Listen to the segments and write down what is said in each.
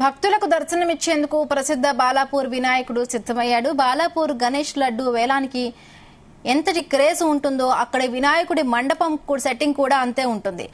భక్తులకు దర్శనమిచ్చేందుకు ప్రసిద్ధ బాలాపూర్ వినాయకుడు సిద్ధమయ్యాడు. బాలాపూర్ గణేష్ లడ్డు వేలానికి ఎంతటి క్రేజ్ ఉంటుందో అక్కడ వినాయకుడి మండపం సెట్టింగ్ కూడా అంతే ఉంటుంది.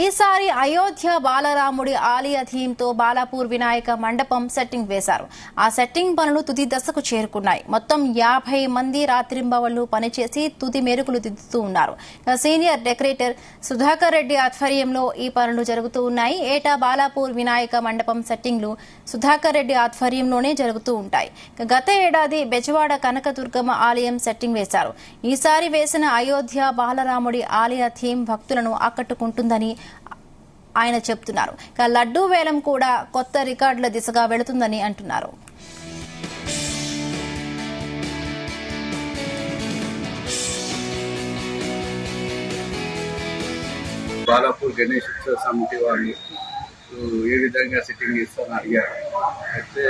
ఈసారి అయోధ్య బాలరాముడి ఆలయ థీమ్ తో బాలాపూర్ వినాయక మండపం సెట్టింగ్ వేశారు. ఆ సెట్టింగ్ పనులు తుది దశకు చేరుకున్నాయి. మొత్తం 50 మంది రాత్రింబవళ్లు పనిచేసి తుది మెరుగులు దిద్దుతూ ఉన్నారు. సీనియర్ డెకరేటర్ సుధాకర్ రెడ్డి ఆధ్వర్యంలో ఈ పనులు జరుగుతూ ఉన్నాయి. ఏటా బాలాపూర్ వినాయక మండపం సెట్టింగ్లు సుధాకర్ రెడ్డి ఆధ్వర్యంలోనే జరుగుతూ ఉంటాయి. గత ఏడాది బెజవాడ కనకదుర్గమ్మ ఆలయం సెట్టింగ్ వేశారు. ఈసారి వేసిన అయోధ్య బాలరాముడి ఆలయ థీమ్ భక్తులను ఆకట్టుకుంటుందని ఆయన చెబుతున్నారు. లడ్డూ వేలం కూడా కొత్త రికార్డుల దిశగా వెళుతుందని అంటున్నారు. బాలాపూర్ గణేష్ ఉత్సవ సమితి వాళ్ళు ఏ విధంగా సెట్టింగ్ ఇస్తామని అడిగారు. అయితే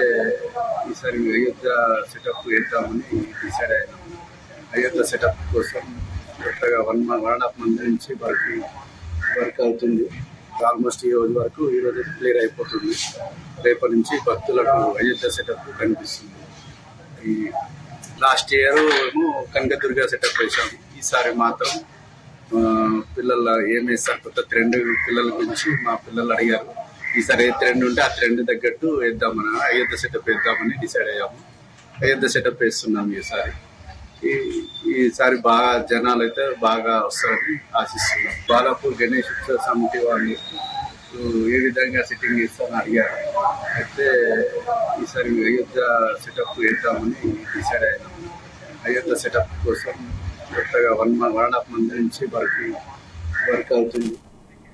ఈసారి అయోధ్య సెటప్ వేద్దామని డిసైడ్ అయినాము. అయోధ్య సెటప్ కోసం కొత్తగా 1.5 మంత్ నుంచి వర్క్ అవుతుంది. ఆల్మోస్ట్ ఈ రోజు క్లియర్ అయిపోతుంది. రేపటి నుంచి భక్తులకు అయోధ్య సెటప్ కనిపిస్తుంది. ఈ లాస్ట్ ఇయర్ ఏమో కనకదుర్గ సెటప్ వేసాము. ఈసారి మాత్రం పిల్లల ఏం వేస్తారు కొత్త ట్రెండ్ పిల్లల గురించి మా పిల్లలు అడిగారు. ఈసారి ఏ ట్రెండ్ ఉంటే ఆ ట్రెండ్ తగ్గట్టు వేద్దామని అయోధ్య సెటప్ వేద్దామని డిసైడ్ అయ్యాము. అయోధ్య సెటప్ వేస్తున్నాము. ఈసారి బాగా జనాలు అయితే బాగా వస్తారని ఆశిస్తున్నాం. బాలాపూర్ గణేష్ ఉత్సవ సమితి వాళ్ళు ఏ విధంగా సెట్టింగ్ ఇస్తామని అడిగారు. అయితే ఈసారి అయోధ్య సెటప్ వేద్దామని డిసైడ్ అయినాము. అయోధ్య సెటప్ కోసం కొత్తగా 1.5 మంత్ నుంచి వర్క్ అవుతుంది.